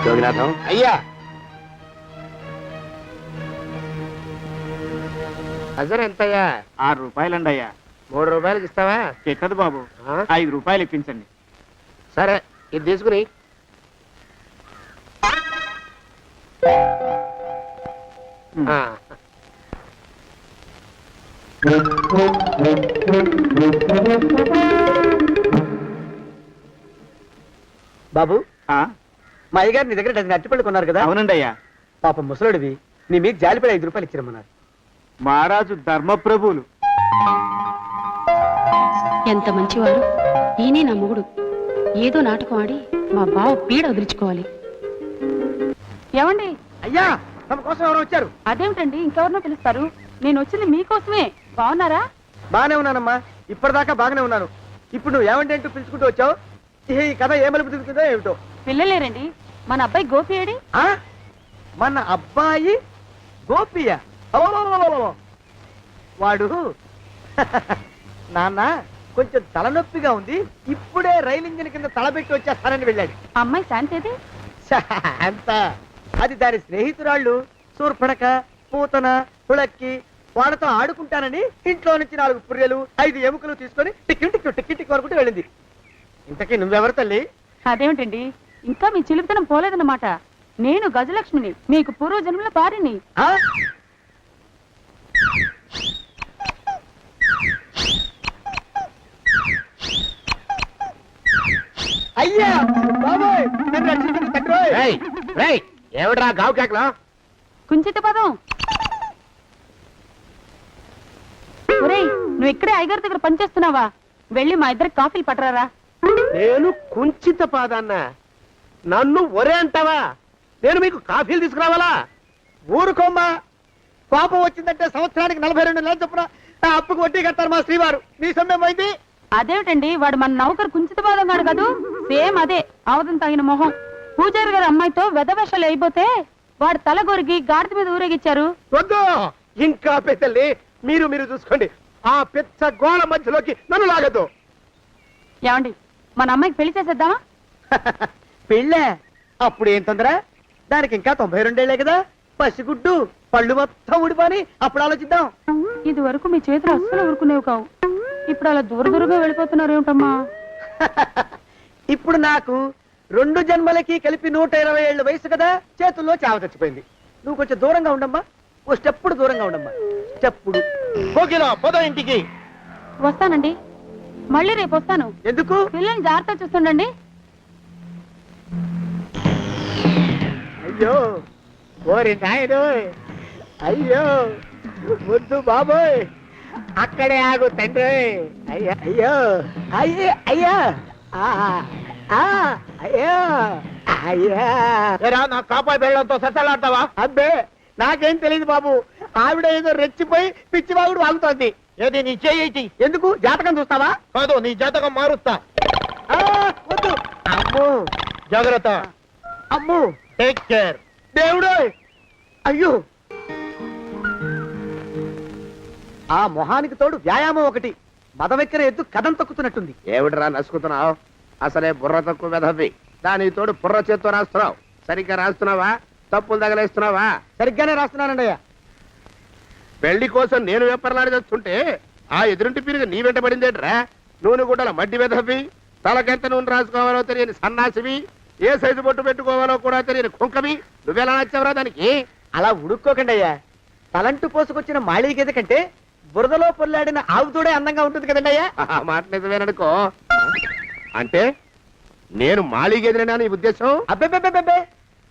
D: జోగినాథం అయ్యా, అజర్ ఎంతయ్యా?
E: 6 రూపాయలండి అయ్యా.
D: 3 రూపాయలకి ఇస్తావా?
E: చెక్కదు బాబు, 5 రూపాయలు ఇప్పించండి.
D: సరే, ఇది తీసుకుని. ఆ.
C: బాబు,
E: ఆ,
C: మా అయ్యగారు నీ దగ్గర డజన్ అరటిపళ్ళు కొన్నారు కదా?
E: అవునండి అయ్యా.
C: పాపం ముసలుడివి, నీ మీకు జాలిపడి 5 రూపాయలు ఇచ్చిరమ్మన్నారు.
E: మహారాజు ధర్మప్రభువులు.
I: ఎంత మంచివారు. ఈయనే నా మొగుడు. ఏదో నాటకం ఆడి మా బావ పీడ వదిలించుకోవాలి.
F: ఏమండి?
C: అయ్యా, తమ కోసం ఎవరు వచ్చారు?
F: అదేమిటండి, ఇంకెవరినో పిలుస్తారు? నేను వచ్చింది మీకోసమే. బాగున్నారా?
C: బాగానే ఉన్నానమ్మా, ఇప్పటిదాకా బాగానే ఉన్నాను. ఇప్పుడు నువ్వు ఏమంటే అంటూ పిలుచుకుంటూ వచ్చావు. ఈ కథ ఏ మలుపు తిరుగుతుందో ఏమిటో.
F: పిల్లలేరండి. మన అబ్బాయి గోపి ఏడి?
C: ఆ? మన అబ్బాయి గోపియ? అవ్వవ్వవ్వవ్వవ్వ. వాడు నాన్న కొంచెం తలనొప్పిగా ఉంది, ఇప్పుడే రైలు ఇంజిన్ కింద తలబెట్టి వచ్చేస్తానని వెళ్ళాడు.
F: అమ్మాయి శాంతేది?
C: అంత అది దాని స్నేహితురాళ్ళు సూర్పడక, పూతన, హుళక్కి వాళ్ళతో ఆడుకుంటానని ఇంట్లో నుంచి 4 పుర్రెలు 5 ఎముకలు తీసుకొని టిక్కి టిక్కి టిక్కి టిక్కి వరకు వెళ్ళింది. ఇంతకీ నువ్వెవరు తల్లి?
F: అదేమిటండి, ఇంకా మీ చిలుపుతనం పోలేదన్నమాట. నేను గజలక్ష్మిని, మీకు పూర్వజన్మల భార్యని.
C: ఆ? అయ్యా బాబోయ్, నన్ను రక్షించండి తండ్రోయ్.
D: ఏమిట్రా గావు కేకలో?
F: కుంచిత పదం. ఒరేయ్, నువ్వు ఇక్కడే అయ్యగారి దగ్గర పనిచేస్తున్నావా? వెళ్ళి మా ఇద్దరికి కాఫీలు పట్టరారా.
D: నేను కుంచిత పాదాన్న, నన్ను ఒరే అంటావా? నేను మీకు కాఫీలు తీసుకురావాలా?
C: ఊరుకోమ్మా, కోపం వచ్చిందంటే సంవత్సరానికి 42 నెలలు చొప్పున ఆ అప్పుకు వడ్డీ కట్టారు మా శ్రీవారు. నీ సొమ్మేం పోయింది?
F: అదేమిటండి, వాడు మన నౌకరు కుంచిత పాదం గాడు కదూ. సేమ్ అదే, అవధం తగిన మొహం. పూజారి గారి అమ్మాయితో వెధవేషాలు అయిపోతే వాడు తల గొరిగి గాడిద మీద ఊరేగిచ్చారు.
D: వద్దు, ఇంకా పెద్దల్ని మీరు చూసుకోండి. ఆ పెద్ద గోళ మధ్యలోకి నన్ను లాగద్దు.
F: ఏమండి, మన అమ్మాయికి పెళ్లి చేసేద్దామా?
C: పెళ్ళే? అప్పుడు ఏం తొందర? దానికి ఇంకా 92 ఏళ్లే కదా. పసిగుడ్డు పళ్ళు మొత్తం ఊడిపోని అప్పుడు ఆలోచిద్దాం.
F: ఇది వరకు మీ చేతులు అస్సలు ఊరుకునేవి కావు. ఇప్పుడు అలా దూరంగా వెళ్ళిపోతున్నారు ఏమిటమ్మా?
C: ఇప్పుడు నాకు 2 జన్మలకి కలిపి 120 ఏళ్ళ వయసు కదా, చేతుల్లో చావ చచ్చిపోయింది. నువ్వు కొంచెం దూరంగా ఉండమ్మా, ఓ స్టెప్పుడు దూరంగా ఉండమ్మా. స్టెప్పుడు
D: కోకిలో పోదా ఇంటికి.
F: వస్తానండి, మళ్ళీ రేపు వస్తాను.
C: ఎందుకు?
F: పిల్లల్ని జాగ్రత్త చూస్తుండండి.
C: అయ్యో ఓరి నాయను, అయ్యో ముద్దు బాబోయ్, అక్కడే ఆగు తండ్రి. అయ్యో అయ్యో అయ్యో అయ్యో అయ్యో అయ్యా.
D: నా కాపాయి బెళ్ళంతో సత్తలాడతావా?
C: అబ్బే, నాకేం తెలియదు బాబు. ఆవిడ ఏదో రెచ్చిపోయి పిచ్చివాగుడు వాగుతోంది.
D: ఏది నీ చేయి?
C: ఎందుకు? జాతకం చూస్తావా?
D: కాదు, నీ జాతకం మారుస్తా.
C: వద్దు. అమ్మో,
D: జాగ్రత్త.
C: అమ్మో,
D: టేక్ కేర్.
C: దేవుడు. అయ్యో ఆ మొహానికి తోడు వ్యాయామం ఒకటి. మదవెక్కిన ఎద్దు కథం తొక్కుతున్నట్టుంది.
D: ఏమిటిరా నసుకుతున్నావు? అసలే బుర్ర తక్కువ వెధవి. దాని తోడు బుర్ర చేత్తో రాస్తున్నావు. సరిగ్గా రాస్తున్నావా? తప్పులు తగలేస్తున్నావా?
C: సరిగ్గానే రాస్తున్నానండి అయ్యా.
D: పెళ్లి కోసం నేను వెప్పర్లాడి చేస్తుంటే ఆ ఎదురింటి పీరుగా నీ వెంట పడిందేట్రా? నూనె గుడ్డల మడ్డి వెధవి, తలకెంత నూనె రాసుకోవాలో తెలియని సన్నాసివి, ఏ సైజు బొట్టు పెట్టుకోవాలో కూడా తెలియని కుంకవి, నువ్వెలా నచ్చావురా దానికి?
C: అలా ఉడుక్కోకండి అయ్యా. తలంటు పోసుకొచ్చిన మాళీ గేదె కంటే బురదలో పొల్లాడిన ఆవుతోడే అందంగా ఉంటుంది కదండి అయ్యా.
D: ఆ మాట నిజమేననుకో. అంటే నేను మాళీగేదినా నీ ఉద్దేశం?
C: అబ్బెబ్బెబ్బెబ్బే,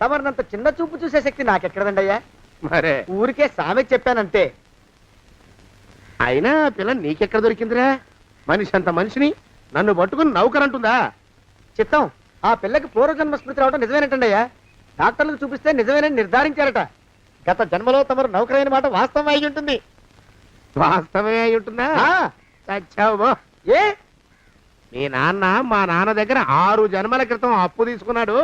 C: తమరినంత చిన్న చూపు చూసే శక్తి నాకెక్కడదండి అయ్యా.
D: మరే
C: ఊరికే సామె చెప్పానంతే.
D: అయినా ఆ పిల్ల నీకెక్కడ దొరికిందిరా? మనిషి అంత మనిషిని నన్ను పట్టుకుని నౌకరంటుందా?
C: చిత్తం, ఆ పిల్లకి పూర్వజన్మ స్మృతి రావడం నిజమేనటండి అయ్యా. డాక్టర్లకు చూపిస్తే నిజమేనని నిర్ధారించారట. గత జన్మలో తమరు నౌకరైన మాట వాస్తవం అయి ఉంటుంది.
D: వాస్తవమే అయి ఉంటుందా?
C: ఆ,
D: చచ్చావు.
C: ఏ
D: మీ నాన్న మా నాన్న దగ్గర 6 జన్మల క్రితం అప్పు తీసుకున్నాడు.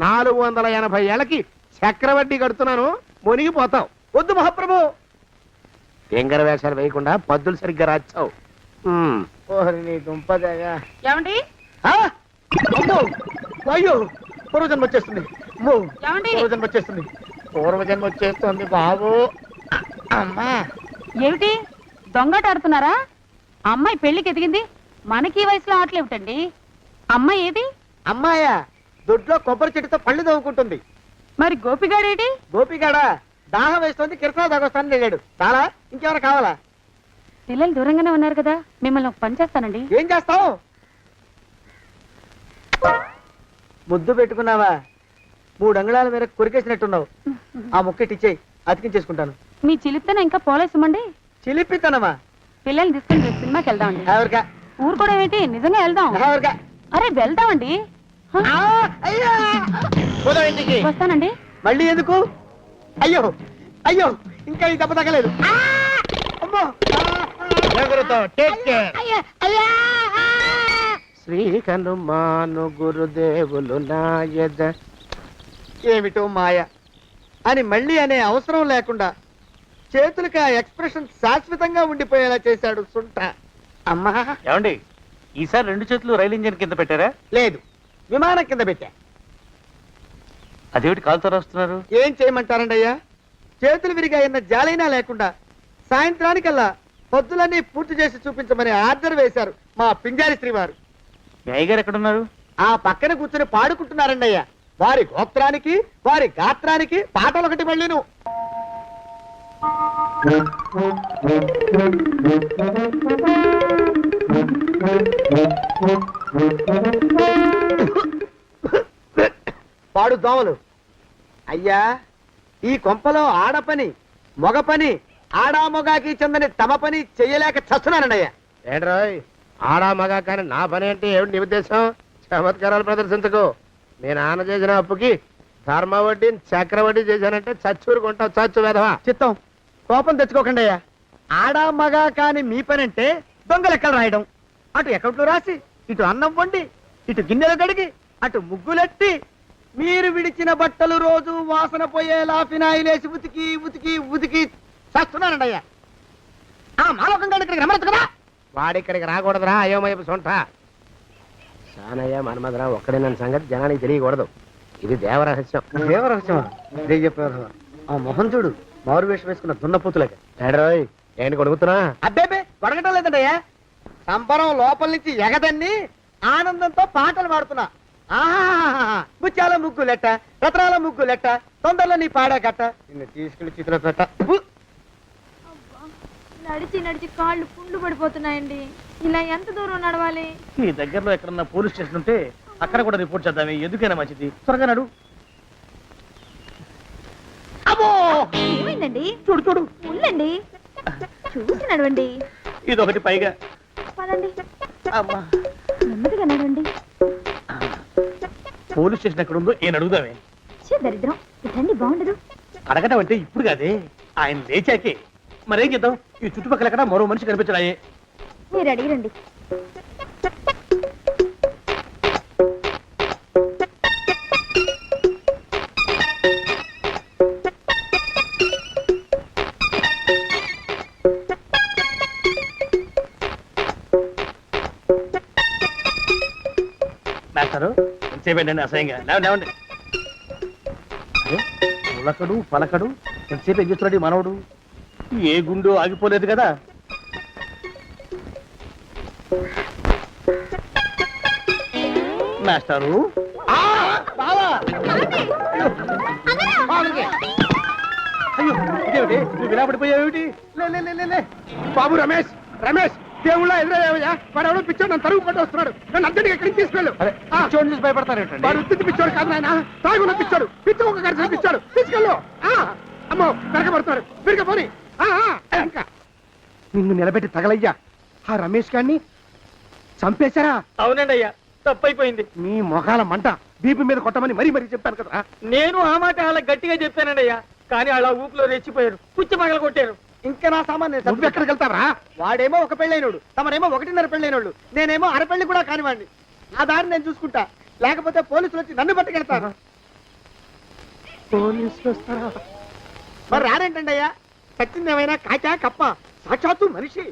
D: 480 ఏళ్ళకి చక్రవడ్డీ కడుతున్నాను. మునిగిపోతావు.
C: వద్దు మహాప్రభు.
D: ఎంగర వేషాలు వేయకుండా పద్దులు సరిగ్గా రాచావు.
C: ఓహరి నీ దుంపదేగా.
F: ఏమండి
C: ఆ? అమ్మో! అయ్యో, పూర్వజన్మ వచ్చేస్తుంది. అమ్మో,
F: ఏమండి?
C: పూర్వజన్మ వచ్చేస్తుంది. పూర్వజన్మ వచ్చేస్తుంది బాబు. అమ్మా,
F: ఏమిటి దొంగట ఆడుతున్నారా? అమ్మాయి పెళ్లికి ఎదిగింది, మనకి ఈ వయసులో ఆటలేమిటండి? అమ్మాయి ఏది?
C: అమ్మాయా దొడ్లో కొబ్బరి చెట్టుతో పళ్ళు తవ్వుకుంటుంది.
F: మరి గోపిగాడేటి?
C: గోపిగాడ దాహం వేస్తుంది, కిరసా దాగొస్తానని వెళ్ళాడు. చాలా ఇంకేమైనా కావాలా?
F: పిల్లలు దూరంగానే ఉన్నారు కదా, మిమ్మల్ని ఒక పని చేస్తానండి.
C: ఏం చేస్తావు? ముద్దు పెట్టుకున్నావా? 3 అంగుళాల మేరకు కొరికేసినట్టున్నావు. ఆ ముక్కటిచ్చేయి, అతికించేసుకుంటాను.
F: మీ చిలిపితేనే ఇంకా పోలేసమండి.
C: చిలిపితనమా?
F: పిల్లల్ని తీసుకుని రేపు సినిమాకి వెళ్దామండి.
C: ఎవరికా?
F: ఊరు కూడా ఏంటి, నిజంగా వెళ్దాం.
C: ఎవరికా?
F: అరే వెళ్దామండి. హ,
C: ఆ, అయ్యా! పోదాం ఇంటికి.
F: వస్తానండి.
C: మళ్ళీ ఎందుకు? అయ్యో అయ్యో, ఇంకా ఈ దెబ్బ తగ్గలేదు. ఆ! అమ్మో!
D: శ్రీ హనుమాను గురుదేవులు నాయద.
C: ఏమిటో మాయ అని మళ్ళీ అనే అవసరం లేకుండా చేతులకి ఆ ఎక్స్ప్రెషన్ శాశ్వతంగా ఉండిపోయేలా చేశాడు సుంట. అమ్మా,
E: ఏమండి ఈసారి 2 చేతులు రైలు ఇంజిన్ కింద పెట్టారా?
C: లేదు, విమానం కింద పెట్టా.
E: అదేమిటి కాలుతో రాస్తున్నారు?
C: ఏం చేయమంటారండి అయ్యా? చేతులు విరిగాయన్న జాలైనా లేకుండా సాయంత్రానికల్లా పొద్దులన్నీ పూర్తి చేసి చూపించమని ఆర్డర్ వేశారు మా పింజారి శ్రీవారు.
E: మీ అయ్యగారు ఎక్కడున్నారు?
C: ఆ పక్కన కూర్చుని పాడుకుంటున్నారండి అయ్యా. వారి గోత్రానికి వారి గాత్రానికి పాటలు ఒకటి మళ్ళీను. పాడు దోమలు. అయ్యా, ఈ కొంపలో ఆడపని మగ పని ఆడా మొగాకి చెందని తమ పని చెయ్యలేక చస్తున్నానండి అయ్యా.
D: ఏంట్రాయ్ ఆడా మగా కానీ నా పని అంటే ఏమిటి నీ ఉద్దేశం? చమత్కారాలు ప్రదర్శించకు. మీ నాన్న చేసిన అప్పుకి ధర్మ వడ్డీ చక్ర వడ్డీ చేశానంటే చచ్చూరుకుంటావు. చచ్చు వేధవా.
C: చిత్తం, కోపం తెచ్చుకోకండి అయ్యా. ఆడా మగా కాని మీ పని అంటే దొంగ లెక్కలు రాయడం. అటు అకౌంట్లో రాసి, ఇటు అన్నం వండి, ఇటు గిన్నెలు కడిగి, అటు ముగ్గులెట్టి, మీరు విడిచిన బట్టలు రోజు వాసన పోయేలా ఫినాయిలేసి ఉతికి ఉతికి ఉతికి చేస్తున్నానండి అయ్యా. ఆ మాలోకం గారి ఇక్కడికి రమ్మనొచ్చు కదా.
D: వాడిక్కడికి రాకూడదురా అయోమయపు సొంట. సానయ్య మన్మధరా ఒక్కడే నన్ను సంగతి జనానికి తెలియకూడదు. ఇది దేవరహస్యం.
C: దేవరహస్యమా? ఇదే చెప్పారు. ఆ మొహం చూడు, మారు వేషం వేసుకున్న దున్నపోతులకి.
D: ఏడ్రోయ్ ఏంటి కొడుకుతున్నా?
C: అబ్బేబే, గొడగటం లేదండి అయ్యా. సంబరం లోపల నుంచి ఎగదన్ని ఆనందంతో పాటలు పాడుతున్నా. ఆహా, ముత్యాల ముగ్గులెట్ట, రత్నాల ముగ్గులెట్ట, తొందరలో నీ పాడా కట్ట, నిన్ను తీసుకెళ్లి చిత్ర పెట్ట.
J: నడిచి నడిచి కాళ్ళు పుండ్లు పడిపోతున్నాయండి. ఇలా ఎంత దూరం నడవాలి?
G: ఈ దగ్గరలో ఎక్కడన్నా పోలీస్ స్టేషన్ ఉంటే అక్కడ కూడా రిపోర్ట్ చేద్దామే. ఎందుకైనా మంచిది. త్వరగా నడు.
C: అమ్మో,
J: ఏమైందండి?
G: చూడు చూడు,
J: ఉండండి, చూసి నడవండి.
G: ఇదొకటి పైగా.
J: పదండి,
C: అమ్మా.
J: నెమ్మదిగా నడవండి.
G: పోలీస్ స్టేషన్ ఎక్కడ ఉందో ఏం అడుగుదామే.
J: దరిద్రం, ఇటండి బాగుండదు.
G: అడగటం అంటే ఇప్పుడు కాదే, ఆయన లేచాకే. మరేం చేద్దాం? ఈ చుట్టుపక్కల ఎక్కడ మరో మనిషి కనిపించడాయే.
J: మీరు అడిగిరండి.
G: మాస్టారు ఎంతసేపేంటండి అసహ్యంగా లేవండి అరే ఉలకడు పలకడు ఎంతసేపు ఏం చేస్తున్నాడు ఈ మనవడు ఏ గుండు ఆగిపోలేదు కదా మాస్టారు అయ్యో ఇదేమిటి నువ్వు ఇలా పడిపోయావేమిటి
D: లే. బాబు రమేష్ దేవుళ్ళ ఎదురయ్యా వాడు ఎవడో పిచ్చోడు నన్ను తరుగు పట్టి వస్తున్నాడు నన్ను అద్దెకి ఎక్కడికి తీసుకెళ్ళు
E: చూడండి చూసి భయపడతారేంటండి
D: వాడు ఉత్తి పిచ్చోడు కాదు నాయన తాగున్న పిచ్చాడు పిచ్చి ఒక గడిచిన పిచ్చాడు తీసుకెళ్ళు అమ్మో వెనకబడుతున్నాడు తిరిగి పోని ఇంకా నిన్ను నిలబెట్టి తగలయ్యా ఆ రమేష్ గారిని చంపేశారా?
G: అవునండి అయ్యా తప్పైపోయింది
D: నీ మొఖాల మంట బీపీ మీద కొట్టమని మరీ చెప్పాను కదా.
G: నేను ఆ మాట అలా గట్టిగా చెప్పానండి అయ్యా కానీ అలా ఊపిలో రెచ్చిపోయారు పుచ్చి పగల కొట్టారు
C: ఇంకా నా సామాన్ నేను
D: నువ్వు ఎక్కడికి వెళ్తావరా?
C: వాడేమో ఒక పెళ్ళైనోడు తమరేమో 1.5 పెళ్ళైనోళ్ళు నేనేమో అరపెళ్ళి కూడా కానివ్వండి ఆ దారి నేను చూసుకుంటా లేకపోతే పోలీసులు వచ్చి నన్ను పట్టుకెళ్తారు.
D: పోలీసులు వస్తారా?
C: మరి రారేంటండి అయ్యా చచ్చింది ఏమైనా కాచా కప్ప సాక్షాత్తు మనిషి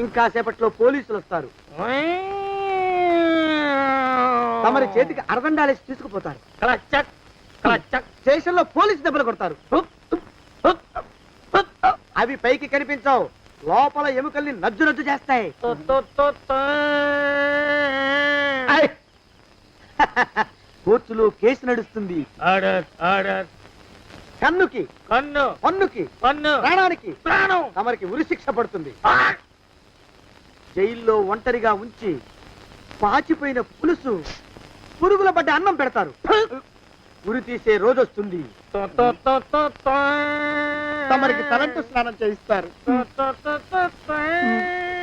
C: ఇంకా సేపట్లో పోలీసులు వస్తారు తమరి చేతికి అరదండాలేసి తీసుకుపోతారు స్టేషన్ లో పోలీసు దెబ్బలు కొడతారు అవి పైకి కనిపించవు లోపల ఎముకల్ని నజ్జు చేస్తాయి కోర్టులో కేసు నడుస్తుంది కన్నుకి పన్నుకి ప్రాణానికి తమరికి ఉరిశిక్ష పడుతుంది జైల్లో ఒంటరిగా ఉంచి పాచిపోయిన పులుసు పురుగుల పడ్డ అన్నం పెడతారు ఉరి తీసే రోజు వస్తుంది తమరికి తలంటు స్నానం చేయిస్తారు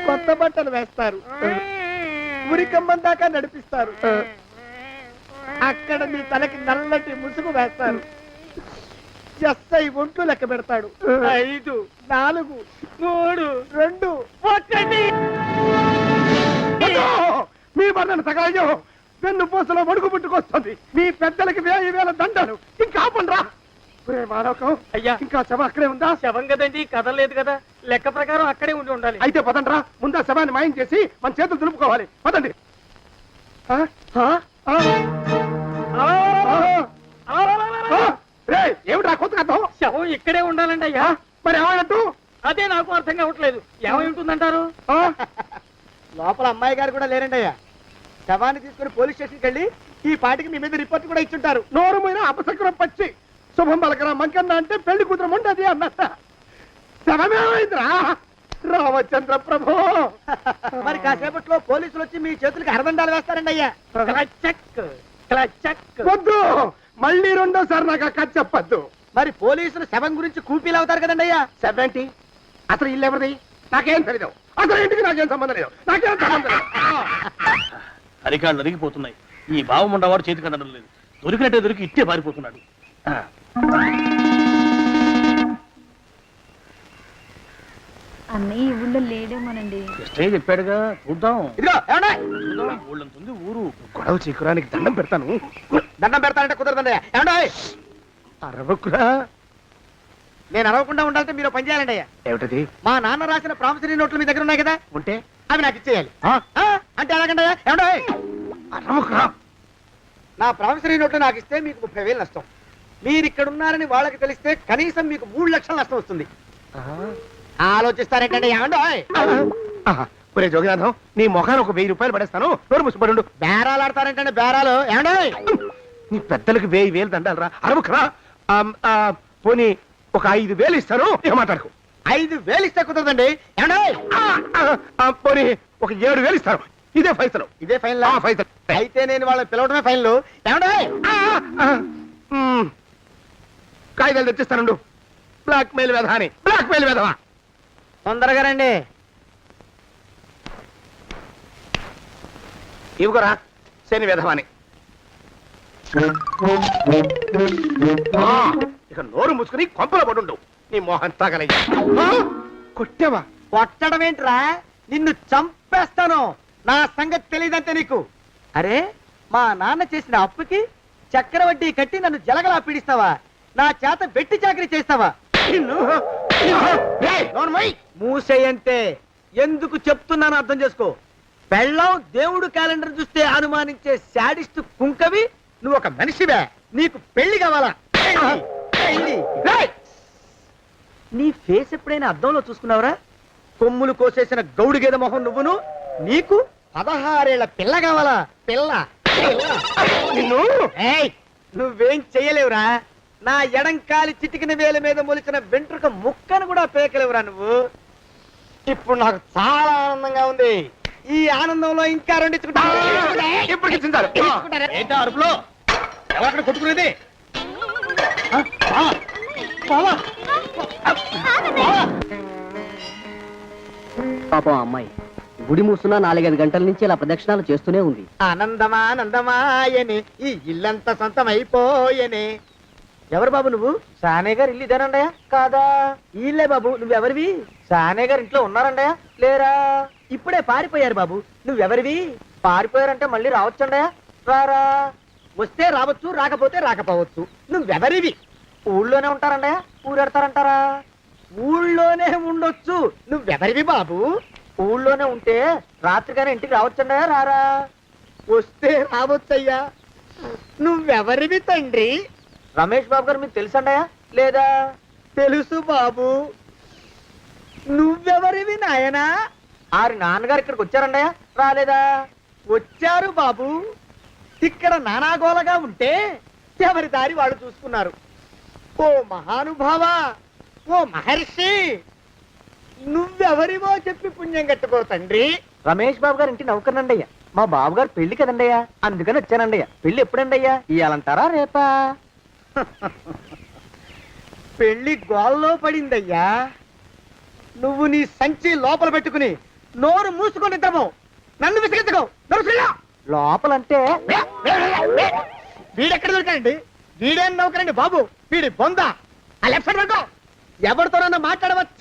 C: కొత్త బట్టలు వేస్తారు ఉరికంబం దాకా నడిపిస్తారు అక్కడ మీ తలకి నల్లటి ముసుగు వేస్తారు ఎస్ఐ ఒంట్లు లెక్క పెడతాడు 5 4 3 2 1
D: మీ బంధను తగలయ్యో వెన్ను పూసలో వడుగు పుట్టుకొస్తుంది మీ పెద్దలకి 1000 దండలు ఇంకా ఆపండ్రా. మానవకం
G: అయ్యా
D: ఇంకా శవ అక్కడే ఉందా?
G: శవం కదండి కదలేదు కదా లెక్క ప్రకారం అక్కడే ఉండాలి
D: అయితే పదండ్రా ముందా శవాన్ని మాయం చేసి మన చేతులు దులుపుకోవాలి పదండి. ఏమిట్రా కొత్త కథ?
G: శవం ఇక్కడే ఉండాలండి అయ్యా
D: మరి ఏమైనట్టు?
G: అదే నాకు అర్థం కావట్లేదు ఏమై ఉంటుందంటారు
C: లోపల అమ్మాయి గారు కూడా లేరండి అయ్యా శవాన్ని తీసుకుని పోలీస్ స్టేషన్కి వెళ్ళి ఈ పాటికి మీ మీద రిపోర్ట్ కూడా ఇచ్చుంటారు.
D: నోరు మీద అపశకురం పచ్చి శుభం పలకరా మంకన్న అంటే పెళ్లి కూతురు ఉండదు అన్నట్ట శవమేమైందిరా రామచంద్ర ప్రభు.
C: మరి కాసేపట్లో పోలీసులు వచ్చి మీ చేతులకి అరదండాలు వేస్తారండి అయ్యా.
D: వద్దు మళ్ళీ రెండోసారి నాకు అక్క చెప్పద్దు.
C: మరి పోలీసులు శవం గురించి కూపీలు అవుతారు కదండి అయ్యా.
D: సెవెంటీ అసలు ఇల్లు ఎవరిది నాకేం తెలియదు. అసలు ఇంటికి నాకేం సంబంధం లేదు. నాకేం సంబంధం లేదు.
G: అరికాళ్ళు అరిగిపోతున్నాయి ఈ భావం ఉండవాడు చేతికి అందడం లేదు దొరికినట్టే దొరికి ఇట్టే పారిపోతున్నాడు.
J: అన్నయ్య ఈ ఊళ్ళో లేడేమోనండి
G: కృష్ణయ్య చెప్పాడుగా చూద్దాం.
C: ఇదిగో ఏమండి
G: ఊళ్ళంతుంది ఊరు
D: గొడవ చీకురానికి దండం పెడతాను.
C: దండం పెడతానంటే కుదరదండి ఏమండి
D: అరవకురా.
C: నేను అరవకుండా ఉండాలంటే మీరు పని చేయాలండి అయ్యా.
D: ఏమిటది?
C: మా నాన్న రాసిన ప్రామిసరీ నోట్లు మీ దగ్గర ఉన్నాయి కదా
D: ఉంటే
C: అవి నాకు ఇచ్చేయాలి. అంటే ఎలాగండి అయ్యా ఏమండి
D: అరవకురా.
C: నా ప్రామిసరీ నోట్లు నాకు ఇస్తే మీకు 30,000 నష్టం. మీరు ఇక్కడ ఉన్నారని వాళ్ళకి తెలిస్తే కనీసం మీకు 3 లక్షల నష్టం వస్తుంది. ఆలోచిస్తారేంటండి ఏమండి
D: ఒరే జోగినాథం నీ మొఖాన్ని ఒక 1000 రూపాయలు పడేస్తాను. నోరు ముసుపడు.
C: బేరాలు ఆడతారేంటండి బేరాలు ఏమండి
D: నీ పెద్దలకు 1000 దండాలరా. అరవకురా. పోనీ ఒక 5,000 ఇస్తాను. ఏం మాట్లాడుకో.
C: 5,000 ఇస్తే కుదరదండి ఏమండి
D: పోనీ ఒక 7,000 ఇస్తాను. ఇదే ఫైసలు.
C: ఇదే ఫైన్
D: ఫైసలు.
C: అయితే నేను వాళ్ళని పిలవడమే ఫైన్లు ఏమండి
D: కాగితాలు తెచ్చిస్తాను. బ్లాక్ మెయిల్ వెధవా అని. బ్లాక్ మెయిల్ వెధవా.
C: తొందరగా రండి.
D: ఇవ్వరా శని వెధవాని. ఇక నోరు మూసుకుని కొంపలో పడుండు. నీ మోహన్ తాగలయ్యా. కొట్టావా?
C: కొట్టడం ఏంట్రా నిన్ను చంపేస్తాను. నా సంగతి తెలియదంటే నీకు. అరే మా నాన్న చేసిన అప్పుకి చక్రవడ్డీ కట్టి నన్ను జలగలా పీడిస్తావా? నా చేత వెట్టి చాకరీ చేస్తావా? మూసేయంటే ఎందుకు చెప్తున్నాను అర్థం చేసుకో. పెళ్ళాం దేవుడు క్యాలెండర్ చూస్తే అనుమానించే శాడిస్ట్ కుంకవి, నువ్వు ఒక మనిషివే, నీకు పెళ్లి కావాలా? పెళ్లి, పెళ్లి. రేయ్! నీ ఫేస్ ఎప్పుడైనా అద్దంలో చూసుకున్నావురా? కొమ్ములు కోసేసిన గౌడు గేదె మొహం నువ్వును, నీకు 16 ఏళ్ల పిల్ల కావాలా? పిల్ల, పిల్ల. నిన్ను ఏయ్, నువ్వేం చెయ్యలేవురా. నా ఎడంకాలి చిటికిన వేల మీద మొలిచిన వెంట్రుక ముక్కను కూడా పేకలేవురా నువ్వు. ఇప్పుడు నాకు చాలా ఆనందంగా ఉంది. ఈ ఆనందంలో ఇంకా రెండించుకుంటా.
G: ఏంటా అరుపులో ఎవరక్కడ కొట్టుకునేది?
B: పాపం అమ్మాయి గుడి మూస్తున్నా 4-5 గంటల నుంచి ఇలా ప్రదక్షిణాలు చేస్తూనే ఉంది.
C: ఆనందమానందమాయనే ఈ ఇల్లంతా సొంతం అయిపోయనే. ఎవరు బాబు నువ్వు? సానే గారు ఇల్లు ఇదేనండయా? కాదా? ఇల్లే బాబు. నువ్వెవరివి? సానే గారు ఇంట్లో ఉన్నారండయా? లేరా? ఇప్పుడే పారిపోయారు బాబు. నువ్వెవరివి? పారిపోయారంటే మళ్ళీ రావచ్చండయా? రారా? వస్తే రావచ్చు, రాకపోతే రాకపోవచ్చు. నువ్వెవరివి? ఊళ్ళోనే ఉంటారండయా? ఊరెడతారంటారా? ఊళ్ళోనే ఉండొచ్చు. నువ్వెవరివి బాబు? ఊళ్ళోనే ఉంటే రాత్రిగానే ఇంటికి రావచ్చండయా? రారా? వస్తే రావచ్చయ్యా. నువ్వెవరివి తండ్రి? రమేష్ బాబు గారు మీకు తెలుసండయా? లేదా? తెలుసు బాబు. నువ్వెవరివి నాయనా? ఆరి నాన్నగారు ఇక్కడికి వచ్చారండయా? రాలేదా? వచ్చారు బాబు. ఇక్కడ నానాగోలగా ఉంటే ఎవరి దారి వాళ్ళు చూసుకున్నారు. ఓ మహానుభావా, ఓ మహర్షి, నువ్వెవరివో చెప్పి పుణ్యం కట్టుకో తండ్రి. రమేష్ బాబు గారు ఇంటి నౌకర్నండయ్యా. మా బాబు గారు పెళ్లి కదండయ్యా, అందుకని వచ్చానండయ్యా. పెళ్లి ఎప్పుడండయ్యా? ఇయ్యాలంటారా రేపా? పెళ్లి గోల్లో పడిందయ్యా. నువ్వు నీ సంచి లోపల పెట్టుకుని నోరు మూసుకొని నిద్రపో. నన్ను విసిగించుకో. లోపలంటే వీడెక్కడ దొరికాడండి? వీడేం నౌకరండి బాబు, వీడి బొంద. ఆ లెఫ్ట్ సైడ్ పెట్టుకో. ఎవరితోనన్నా మాట్లాడవచ్చా?